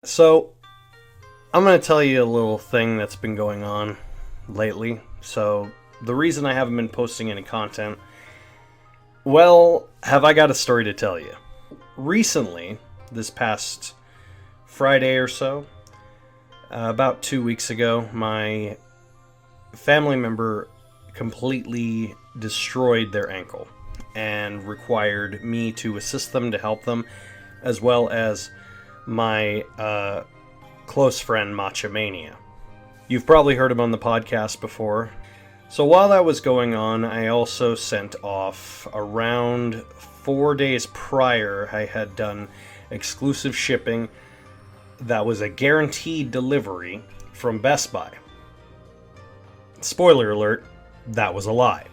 So, I'm going to tell you a little thing that's been going on lately. So, the reason I haven't been posting any content, well, have I got a story to tell you? Recently, this past Friday or so, about 2 weeks ago, my family member completely destroyed their ankle and required me to assist them to help them, as well as my close friend Matcha Mania. You've probably heard him on the podcast before. So while that was going on, I also sent off around 4 days prior, I had done exclusive shipping that was a guaranteed delivery from Best Buy. Spoiler alert, that was a lie.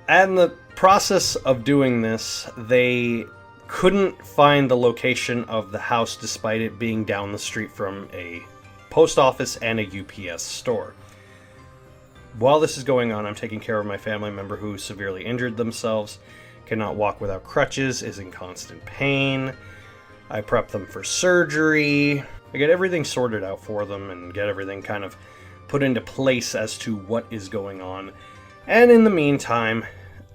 And the process of doing this, they couldn't find the location of the house despite it being down the street from a post office and a UPS store. While this is going on, I'm taking care of my family member who severely injured themselves, cannot walk without crutches, is in constant pain. I prep them for surgery. I get everything sorted out for them and get everything kind of put into place as to what is going on. And in the meantime,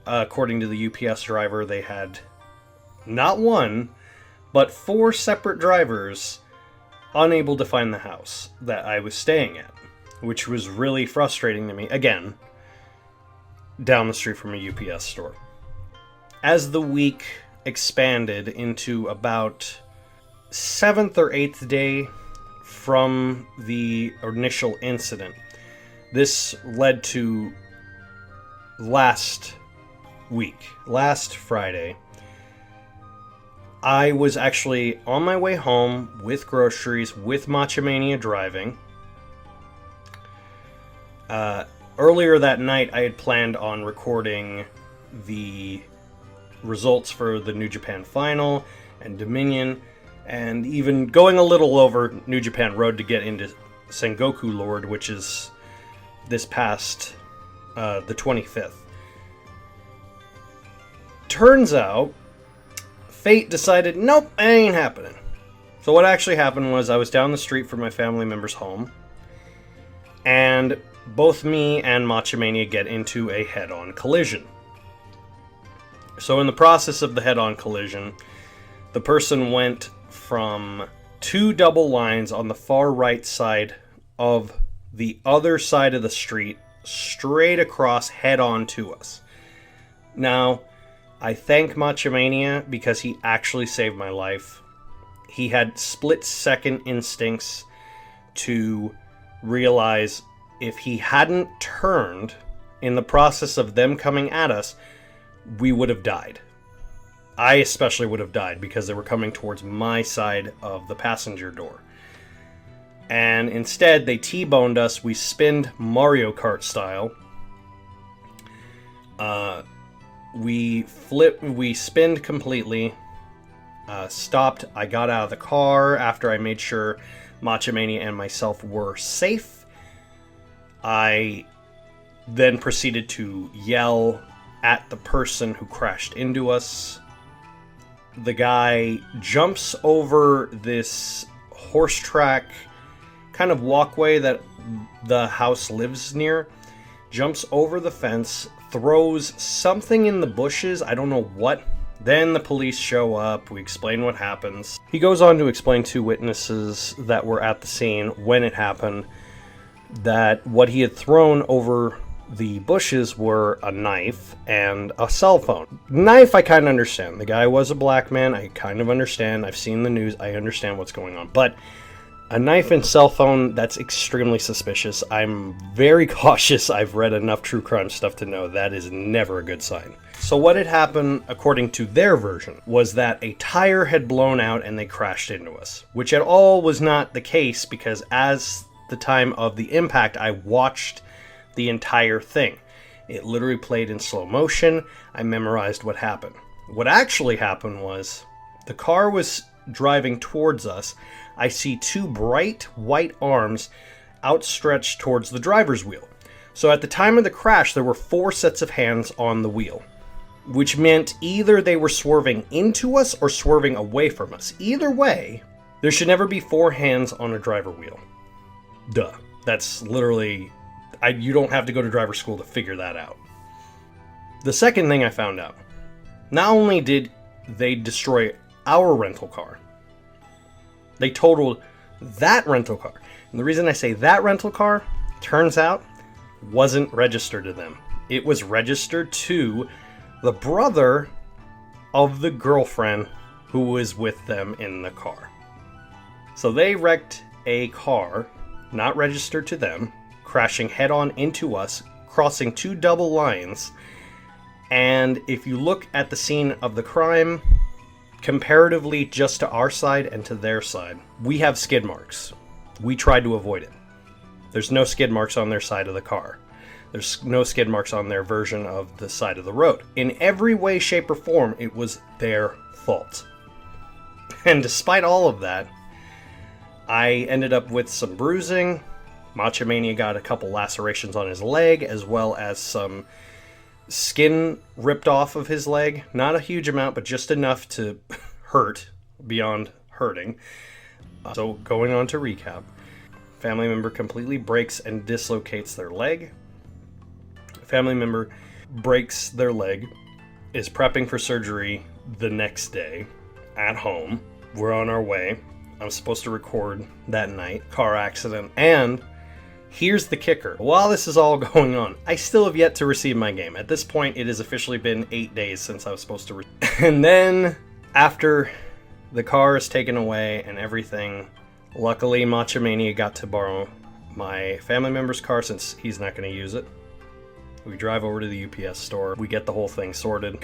according to the UPS driver, they had not one, but 4 separate drivers unable to find the house that I was staying at, which was really frustrating to me. Again, down the street from a UPS store. As the week expanded into about 7th or 8th day from the initial incident, this led to last Friday. I was actually on my way home with groceries, with Matcha Mania driving. Earlier that night, I had planned on recording the results for the New Japan Final and Dominion, and even going a little over New Japan Road to get into Sengoku Lord, which is this past the 25th. Turns out, fate decided, nope, it ain't happening. So what actually happened was I was down the street from my family member's home, and both me and Matcha Mania get into a head-on collision. So in the process of the head-on collision, the person went from 2 double lines on the far right side of the other side of the street straight across head-on to us. Now, I thank Matcha Mania because he actually saved my life. He had split-second instincts to realize if he hadn't turned in the process of them coming at us, we would have died. I especially would have died because they were coming towards my side of the passenger door. And instead, they T-boned us. We spinned Mario Kart style. We spinned completely, stopped. I got out of the car after I made sure Matcha Mania and myself were safe. I then proceeded to yell at the person who crashed into us. The guy jumps over this horse track kind of walkway that the house lives near, jumps over the fence, throws something in the bushes, I don't know what. Then the police show up, we explain what happens. He goes on to explain to witnesses that were at the scene when it happened that what he had thrown over the bushes were a knife and a cell phone. Knife, I kind of understand. The guy was a black man, I kind of understand. I've seen the news, I understand what's going on. But a knife and cell phone, that's extremely suspicious. I'm very cautious. I've read enough true crime stuff to know that is never a good sign. So what had happened, according to their version, was that a tire had blown out and they crashed into us, which at all was not the case because as the time of the impact, I watched the entire thing. It literally played in slow motion. I memorized what happened. What actually happened was the car was driving towards us. I see 2 bright white arms outstretched towards the driver's wheel. So at the time of the crash, there were 4 sets of hands on the wheel. which meant either they were swerving into us or swerving away from us. Either way, There should never be 4 hands on a driver wheel. Duh. That's literally... you don't have to go to driver school to figure that out. The second thing I found out, not only did they destroy our rental car, they totaled that rental car. And the reason I say that rental car, turns out, wasn't registered to them. It was registered to the brother of the girlfriend who was with them in the car. So they wrecked a car, not registered to them, crashing head-on into us, crossing 2 double lines. And if you look at the scene of the crime, comparatively just to our side and to their side, we have skid marks. We tried to avoid it. There's no skid marks on their side of the car. There's no skid marks on their version of the side of the road. In every way, shape, or form, it was their fault. And despite all of that, I ended up with some bruising. Machomania got a couple lacerations on his leg, as well as some skin ripped off of his leg. Not a huge amount, but just enough to hurt beyond hurting. So going on to recap. Family member completely breaks and dislocates their leg. Family member breaks their leg, is prepping for surgery the next day at home. We're on our way. I'm supposed to record that night. Car accident. And here's the kicker. While this is all going on, I still have yet to receive my game. At this point, it has officially been 8 days since I was supposed to And then, after the car is taken away and everything, luckily Machomania got to borrow my family member's car since he's not going to use it. We drive over to the UPS store. We get the whole thing sorted.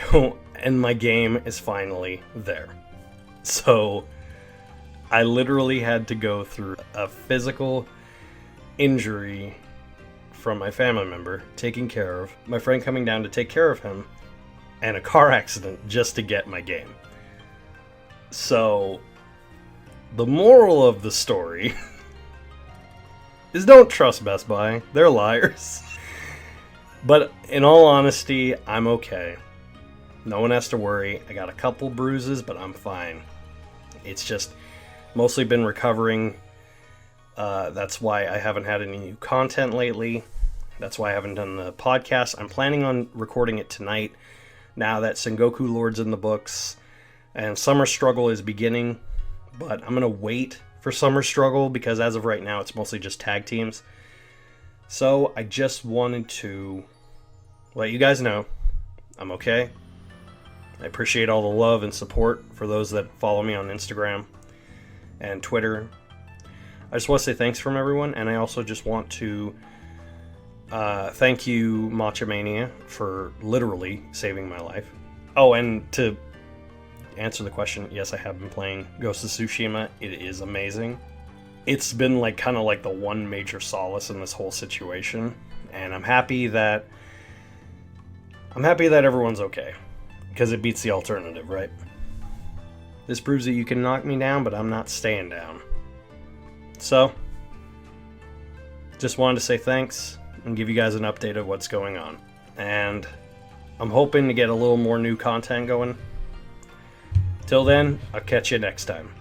And my game is finally there. So, I literally had to go through a physical injury from my family member taking care of, my friend coming down to take care of him, and a car accident just to get my game. So, the moral of the story is don't trust Best Buy. They're liars. But in all honesty, I'm okay. No one has to worry. I got a couple bruises, but I'm fine. It's just mostly been recovering. That's why I haven't had any new content lately. That's why I haven't done the podcast. I'm planning on recording it tonight, now that Sengoku Lord's in the books, and Summer Struggle is beginning. But I'm going to wait for Summer Struggle, because as of right now, it's mostly just tag teams. So I just wanted to let you guys know I'm okay. I appreciate all the love and support for those that follow me on Instagram and Twitter. I just want to say thanks from everyone, and I also just want to thank you, Machomania, for literally saving my life. Oh, and to answer the question, yes, I have been playing Ghost of Tsushima. It is amazing. It's been like kind of like the one major solace in this whole situation, and I'm happy that everyone's okay, because it beats the alternative, right? This proves that you can knock me down, but I'm not staying down. So, just wanted to say thanks and give you guys an update of what's going on. And I'm hoping to get a little more new content going. Till then, I'll catch you next time.